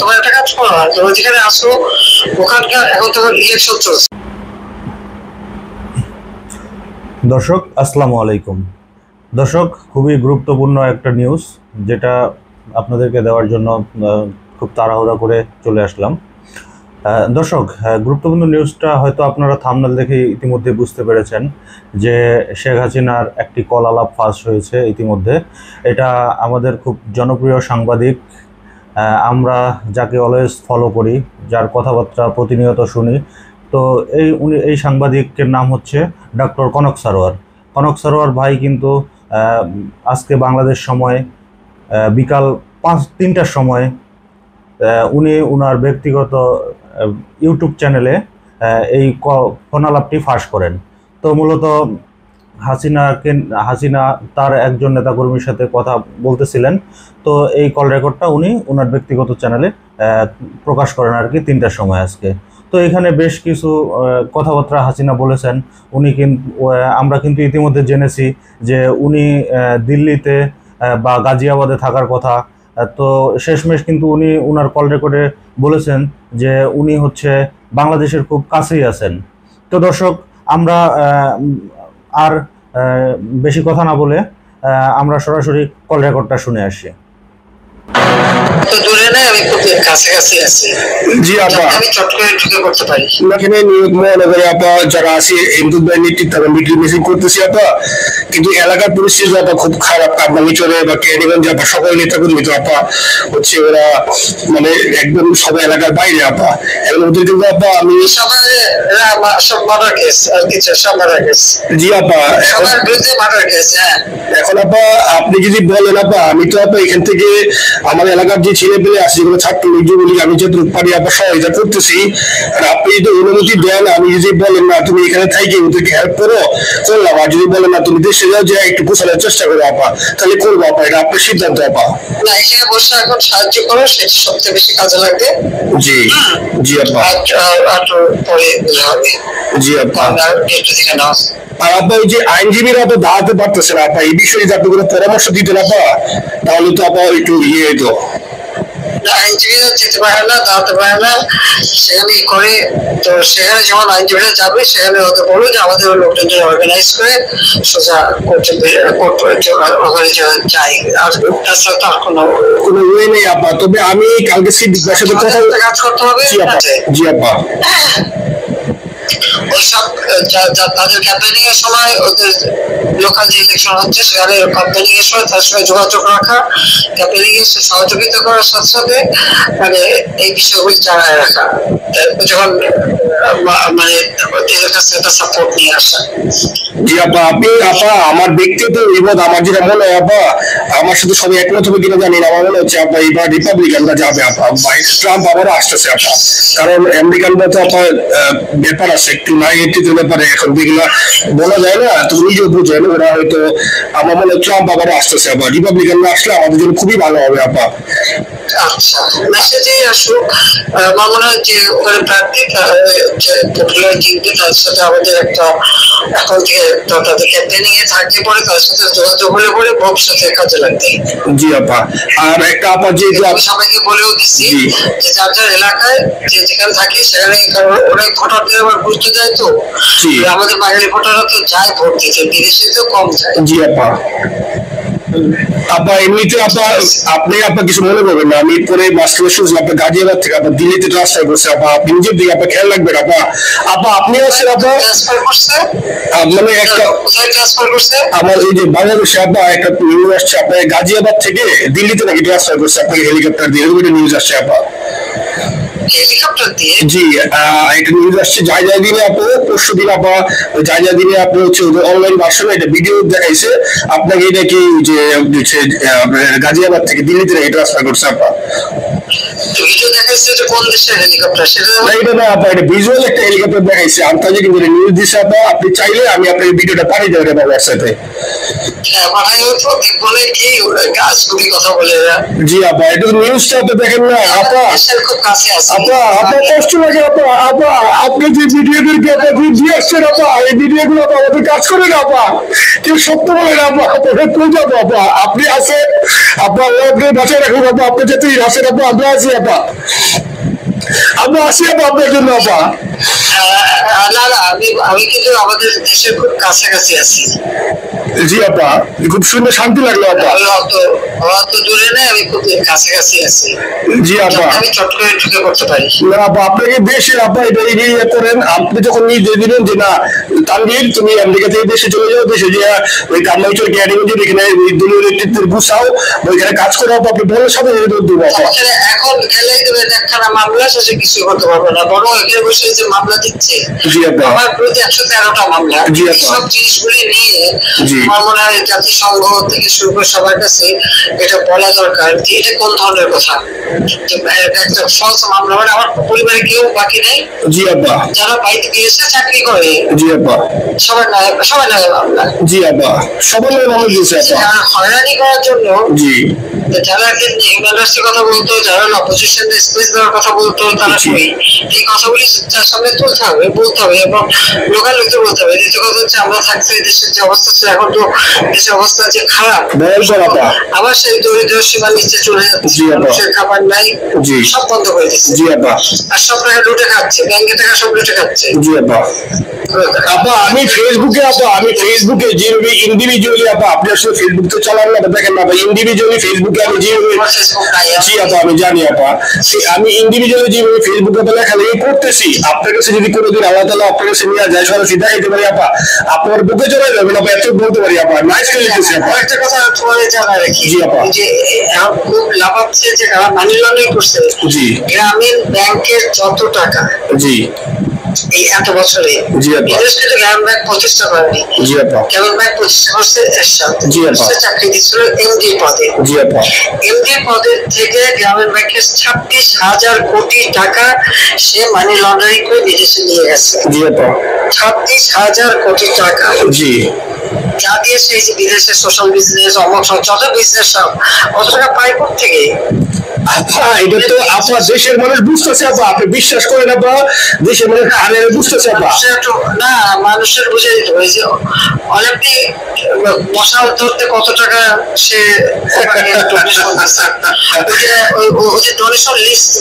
তোমার একটা কাজ করো, তুমি যেখানে আসো ওখানকার এখন তোমার ইলেকশন চলছে। দর্শক আসসালামু আলাইকুম। দর্শক, খুবই গুরুত্বপূর্ণ একটা নিউজ যেটা আপনাদেরকে দেওয়ার জন্য খুব তাড়াহুড়া করে চলে আসলাম। দর্শক, গুরুত্বপূর্ণ নিউজটা হয়তো আপনারা থাম্বনেল দেখে ইতিমধ্যে বুঝতে পেরেছেন যে শেখ হাসিনার একটি কল আলাপ ফাঁস হয়েছে ইতিমধ্যে। এটা আমাদের খুব জনপ্রিয় সাংবাদিক, আমরা যাকে অলওয়েজ ফলো করি, যার কথাবার্তা প্রতিনিয়ত শুনি, তো এই সাংবাদিকের নাম হচ্ছে ডক্টর কনক সারোয়ার। কনক সারোয়ার ভাই কিন্তু আজকে বাংলাদেশ সময় বিকাল 3টার সময় উনি ওনার ব্যক্তিগত ইউটিউব চ্যানেলে এই ফোনালাপটি ফাঁস করেন। তো মূলত হাসিনা তার একজন নেতাকর্মীর সাথে কথা বলতেছিলেন, তো এই কল রেকর্ডটা উনি ওনার ব্যক্তিগত চ্যানেলে প্রকাশ করেন আর কি 3টার সময় আজকে। তো এখানে বেশ কিছু কথাবার্তা হাসিনা বলেছেন। আমরা কিন্তু ইতিমধ্যে জেনেছি যে উনি দিল্লিতে বা গাজিয়াবাদে থাকার কথা। তো শেষমেশ কিন্তু উনি ওনার কল রেকর্ডে বলেছেন যে উনি হচ্ছে বাংলাদেশের খুব কাছেই আছেন। তো দর্শক, আমরা আর বেশি কথা না বলে আমরা সরাসরি কল রেকর্ডটা শুনে আসি। তো দূরে না, আমি খুব কাছাকাছি আছি। জি আপা, আমি চট করে ঢুকে পড়তে পারি। এখানে নিয়োগ মহানগরে আপা যারা আছে হিন্দুদ বাহিনী নেতৃত্বে মিটিং মিছিল করতেছি আপা, কিন্তু এলাকার পরিস্থিতি আপা খুব খারাপ। কামরাঙ্গিচরে বা কেরানীগঞ্জে আপা সকল নেতাকর্মী তো আপা হচ্ছে ওরা মানে একদম সবাই এলাকার বাইরে আপা। এর মধ্যে কিন্তু আপা আমি সব মার্ডার কেস আর কিছু সব মার্ডার কেস। জি আপা, সবার বিরুদ্ধে মার্ডার কেস। হ্যাঁ, এখন আপা আপনি যদি বলেন আপা, আমি তো আপা এখান থেকে আমার এলাকার যে ছেলে পেলে আছে যেগুলো ছাত্রলীগ যুবলীগ আমি যতটুকু পারি আপা সহায়তা করতেছি। আর আপনি যদি অনুমতি দেন, আমি যদি বলেন না তুমি এখানে থাকি ওদেরকে হেল্প করো, করলাম। আর যদি বলেন না তুমি দেশে যাও, যে একটু গোছানোর চেষ্টা করো আপা, তাহলে করবো আপা। এটা আপনার সিদ্ধান্ত আপা। না, এখানে বসে এখন সাহায্য করো, সেটা সবচেয়ে বেশি কাজে লাগবে। জি জি আপা, আর পরে হবে। জি আপা। একটু দেখে নাও। আর আপা ওই যে আইনজীবীরা তো দাঁড়াতে পারতেছে না আপা, এই বিষয়ে যদি আপনি কোনো পরামর্শ দিতেন আপা, তাহলে তো আপা একটু ইয়ে হইতো। আইনজীবীরা যেতে পারে না, দাঁড়াতে পারে না, সেখানে করে। তো সেখানে যখন আইনজীবীরা যাবে, সেখানে হতে বলবো যে আমাদের লোকজন অর্গানাইজ করে সোজা কোর্টে ওখানে যাই। আর তাছাড়া তো আর কোনো ওয়ে নেই আপা। তবে আমি কালকে সিদ্দিকের সাথে কাজ করতে হবে। জি আপা, জি আপা। ওইসব তাদের ক্যাম্পেনিং এর সময়, ওদের লোকাল যে ইলেকশন হচ্ছে সেখানে ক্যাম্পেনিং এর সময় তার সঙ্গে যোগাযোগ রাখা, ক্যাম্পেনিং এর সহযোগিতা করার সাথে সাথে মানে এই বিষয়গুলি জানায় রাখা, যখন মানে ওদের কাছে একটা সাপোর্ট নিয়ে আসা। জি আপা, আপনি আপা আমার ব্যক্তিগত এবার আমার যেটা মনে হয় আপা, আমার সাথে সবাই একমত হবে কিনা জানি না, আমার মনে হচ্ছে আপা এবার রিপাবলিকানরা যাবে আপা। ট্রাম্প আবারও আসতেছে আপা, কারণ আমেরিকানরা তো আপা ব্যাপার আছে একটু নাইটিতে ব্যাপারে, এখন যেগুলা বলা যায় না, তুমি নিজেও বুঝো না, ওরা হয়তো আমার মনে হয় ট্রাম্প আবারও আসতেছে আপা। রিপাবলিকানরা আসলে আমাদের জন্য খুবই ভালো হবে আপা। আচ্ছা, মেসেজেই আসুক। আমার মনে হয় যে ওখানে প্রার্থী পপুলার জিতবে, তার সাথে আমাদের একটা এখন থেকে তাদের ক্যাম্পেনিং এ থাকতে পারে, তার সাথে যোগাযোগ হলে পরে ভবিষ্যতে কাজে লাগবে। জি আপা। আর একটা আপা যে সবাইকে বলেও দিচ্ছি যে যার যার এলাকায় যে যেখানে থাকি সেখানে, কারণ ওরা ভোটারদের আবার গুরুত্ব দেয়। তো আমাদের বাঙালি ভোটাররা তো যায় ভোট দিতে, বিদেশে তো কম যায়। জি আপা। আপা এমনিতে আপা আপনি আপা কিছু মনে করবেন না, আমি পরে মাস্টার শুনছি আপনি গাজিয়াবাদ থেকে আপা দিল্লিতে ট্রান্সফার করছে আপা। আপনি নিজের দিকে আপা খেয়াল রাখবেন আপা। আপা আপনি আছেন আপা, ট্রান্সফার করছে মানে একটা ট্রান্সফার করছে আমার এই যে বাংলাদেশে আপা একটা নিউজ আসছে আপনার গাজিয়াবাদ থেকে দিল্লিতে নাকি ট্রান্সফার করছে আপনাকে হেলিকপ্টার দিয়ে, এরকম একটা নিউজ আসছে আপা। হেলিকপ্টার দিয়ে? জি, একটা নিউজ আসছে জায়গা দিনে আপু, পরশু দিন আপা জায়গা দিনে আপনি হচ্ছে অনলাইন ভার্সনে একটা ভিডিও দেখাইছে আপনাকে, এটা কি যে গাজিয়াবাদ থেকে দিল্লিতে ট্রান্সফার করছে আপা। ভিডিও দেখাইছে যে কোন দেশের হেলিকপ্টার সেটা না, এটা না আপা, এটা ভিজুয়াল একটা হেলিকপ্টার দেখাইছে আন্তর্জাতিক নিউজ দিছে আপা। আপনি চাইলে আমি আপনার ভিডিওটা পাঠিয়ে দেবো হোয়াটসঅ্যাপে। পাঠাই হতো বলে কি গাছগুলি কথা বলে এরা। জি আপা, এটা নিউজটা তো দেখেন না আপা। খুব কাছে আছে আপা, আপনার কষ্ট লাগে আপা। আপা, আপনি যে ভিডিওগুলোকে আপা দিয়ে আসছেন আপা, এই ভিডিওগুলো আপা আমাদের কাজ করে না আপা। কেউ সত্য বলে না আপা, আপনাকে কই যাবো আপা? আপনি আছেন আপা, আপনি বাঁচায় রাখুন আপা। আপনি যেতেই আসেন আপা, আমরা আছি আপা। আমরা আসি আপা আপনার জন্য আপা। না না, আমি কিন্তু আমাদের দেশের খুব কাছাকাছি আছি। জি আপা, খুব সুন্দর, শান্তি লাগলো আপা। আমি অত দূরে নেই, আমি খুব কাছাকাছি আছি। জি আপা, আমি চট করে ঢুকে পড়তে পারি না আপা, আপনাকে দেশে আপা এটা ইয়ে করেন। আপনি যখন নিজে দিলেন যে না তানভীর তুমি আমেরিকা থেকে দেশে চলে যাও, দেশে যে ওই কামাইচর একাডেমি এখানে দলীয় নেতৃত্বের গুছাও, ওইখানে কাজ করে আপা, আপনি বলার সাথে দেবো আপা। এখন গেলেই দেবেন একখানা মামলা, শেষে কিছু করতে পারবে না। বড় এখানে বসে যে মামলা দিচ্ছে, জি আপা, আমার প্রতি 113টা মামলা। জি আপা, সব জিনিসগুলি নিয়ে জি আমার মনে হয় জাতিসংঘ থেকে শুরু করে সবার কাছে এটা বলা দরকার যে এটা কোন ধরনের কথা। একটা ফলস মামলা, মানে আমার পরিবারে কেউ বাকি নেই। জি আপা, যারা বাইরে গিয়েছে চাকরি করে, জি আপা, সবার নামে মামলা। জি আপা, সবার নামে মামলা দিয়েছে আপা। হয়রানি করার জন্য জি, যারা হিউম্যান রাইটসের কথা বলতো, যারা অপোজিশন স্পেস দেওয়ার কথা বলতো, তারা কই এই কথাগুলি তার সামনে তুলতে হবে, বলতে হবে, এবং লোকাল লোকদের বলতে হবে। দ্বিতীয় কথা হচ্ছে, আমরা থাকতে দেশের যে অবস্থা ছিল, এখন তো দেশের অবস্থা যে খারাপ, আবার সেই দরিদ্র সীমার নিচে চলে যাচ্ছে, মানুষের খাবার নাই, সব বন্ধ করে দিচ্ছে। জি আপা, আর সব টাকা লুটে খাচ্ছে, ব্যাংকে টাকা সব লুটে খাচ্ছে। জি আপা। আপা, আমি ফেসবুকে যেভাবে ইন্ডিভিজুয়ালি আপা, আপনি আসলে ফেসবুক তো চালান না, দেখেন না ইন্ডিভিজুয়ালি ফেসবুকে আমি যেভাবে, জি আপা আমি জানি আপা, আমি ইন্ডিভিজুয়ালি যেভাবে ফেসবুকে লেখালেখি করতেছি, আপনার কাছে যদি কোনোদিন আল্লাহ তাআলা আপনার কাছে নিয়ে যায়, সরাসরি দেখাইতে পারি আপা, আপনার বুকে চলে যাবেন আপা, এত বলতে পারি আপা। নাইস লিখতেছি আপা। একটা কথা তোমাদের জানা রাখি, জি আপা, যে খুব লাভ হচ্ছে যে মানি লন্ডারিং করছে। জি, গ্রামীণ ব্যাংকের যত টাকা, জি, এই এত বছরে বিদেশ থেকে গ্রামীণ ব্যাংক প্রতিষ্ঠা করেনি। জি আপা, গ্রামীণ ব্যাংক প্রতিষ্ঠা করছে এরশাদ। জি আপা, চাকরি দিচ্ছিল এমডি পদে। জি আপা, এমডি পদের থেকে গ্রামীণ ব্যাংকের 26,000 কোটি টাকা সে মানি লন্ডারিং করে বিদেশে নিয়ে গেছে। জি আপা, 26,000 কোটি টাকা। জি, যা দিয়ে সেই যে বিদেশের সোশ্যাল বিজনেস, অমক যত বিজনেস সব অত টাকা পায় থেকে। এটা তো আপনার দেশের মানুষ বুঝতেছে আপা, আপনি বিশ্বাস করেন আপা, দেশের মানুষ আরে বুঝতেছে আপা। না, মানুষের বুঝে দিতে হবে যে অলিম্পিক মশা ধরতে কত টাকা সে ডোনেশন লিস্ট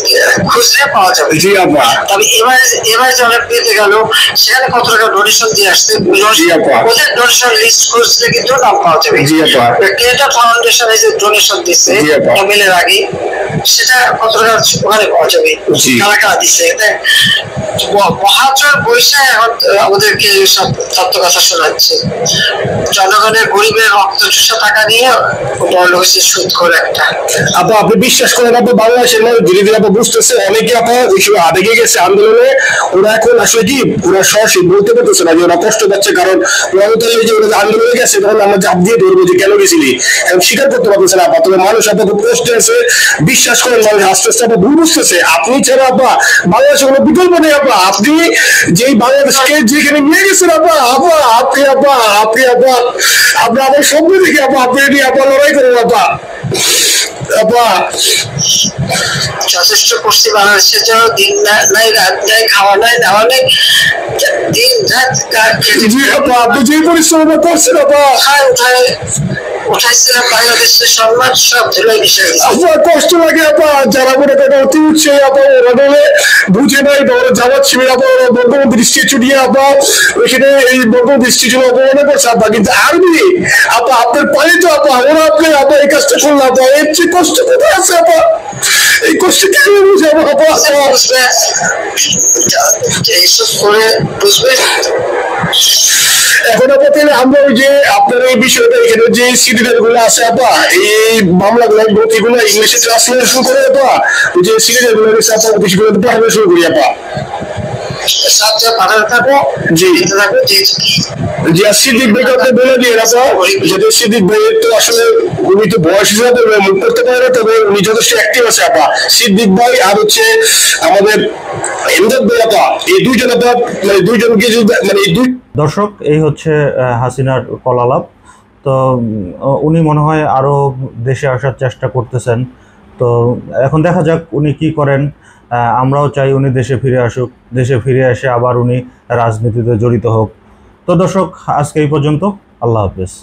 খুঁজলে পাওয়া যাবে। জি আপা, তবে এবার যে অলিম্পিকে গেল, সেখানে কত টাকা ডোনেশন দিয়ে আসছে, ওদের ডোনেশন লিস্ট খুঁজলে কিন্তু নাম পাওয়া যাবে। জি আপা, ক্রিয়েটর ফাউন্ডেশন যে ডোনেশন দিচ্ছে নোবেলের আগে, সেটা কত টাকা ওখানে পাওয়া যাবে, কারা কারা দিচ্ছে। মহাজন বৈশাখ এখন আমাদেরকে সব তত্ত্ব কথা শোনাচ্ছে। জনগণের গরিবের রক্ত চুষা টাকা নিয়ে বড় হয়েছে সুদ করে একটা। আপা, আপনি বিশ্বাস করেন আপা, বাংলাদেশের মানুষ ধীরে ধীরে আপা বুঝতেছে, অনেকে আপা ওই সময় আবেগে গেছে আন্দোলনে, ওরা এখন আসলে কি ওরা সরাসরি বলতে পারতেছে না যে ওরা কষ্ট পাচ্ছে, কারণ ওরা তো যে ওরা আন্দোলনে গেছে তখন আমরা চাপ দিয়ে ধরবো যে কেন গেছিলি, এখন স্বীকার করতে পারতেছে না আপা। তবে মানুষ আপা খুব কষ্টে আছে, বিশ্বাস করেন মানুষ আস্তে আস্তে আপা ভুল বুঝতেছে। আপনি ছাড়া আপা বাংলাদেশের কোনো বিকল্প নেই আপা। আপনি যেই বাংলাদেশকে যেখানে নিয়ে গেছেন আপা, আপা আপনি আপা আপনি আপা আপনার আমার স্বপ্ন দেখি আপা, আপনি নিয়ে আপা লড়াই করেন আপা। আপা যথেষ্ট করছি বাংলাদেশের জন্য, দিন নাই রাত নাই, খাওয়া নাই দাওয়া নাই, দিন রাত আপনি যে পরিশ্রম করছেন আপা, উঠাইছিলাম বাংলাদেশের সম্মান সব ধুলাই বিষয়। আপনার কষ্ট লাগে আপা, যারা মনে করেন অতি উৎসাহী আপা, ওরা বলে বুঝে নাই বা ওরা যাওয়ার ছিল আপা, ওরা বঙ্গবন্ধু স্ট্যাচু নিয়ে আপা ওইখানে এই বঙ্গবন্ধু স্ট্যাচু অপমানে করছে আপা, কিন্তু আর্মি আপা আপনার পায়ে তো আপা, ওরা আপনি আপা এই কাজটা করলাম আপা, এর চেয়ে কষ্ট কোথায় আছে আপা? এই কষ্ট কি বুঝে আপা? এইসব করে বুঝবে। এখন আপা তাহলে আমরা ওই যে আপনার এই বিষয়টা এখানে যে সিডিএল গুলো আছে আপা, এই মামলাগুলো নথিগুলো ইংলিশে ট্রান্সলেশন করে আপা, ওই যে সিডিএল গুলো আছে আপা, বিষয়গুলো পাঠানো শুরু করি আপা। সিদ্দিক ভাইকে আপনি বলে দিয়ে আপা, যেহেতু সিদ্দিক ভাইয়ের তো আসলে উনি তো বয়স হিসাবে মুখ করতে পারে না, তবে উনি যথেষ্ট অ্যাক্টিভ আছে আপা। সিদ্দিক ভাই আর হচ্ছে আমাদের এমদাদ ভাই আপা, এই দুইজন আপা মানে দুইজনকে মানে এই দুই। দর্শক, এই হচ্ছে হাসিনার কলালাপ। তো উনি মনে হয় আরও দেশে আসার চেষ্টা করতেছেন। তো এখন দেখা যাক উনি কি করেন। আমরাও চাই উনি দেশে ফিরে আসুক, দেশে ফিরে এসে আবার উনি রাজনীতিতে জড়িত হোক। তো দর্শক, আজকে এই পর্যন্ত। আল্লাহ হাফেজ।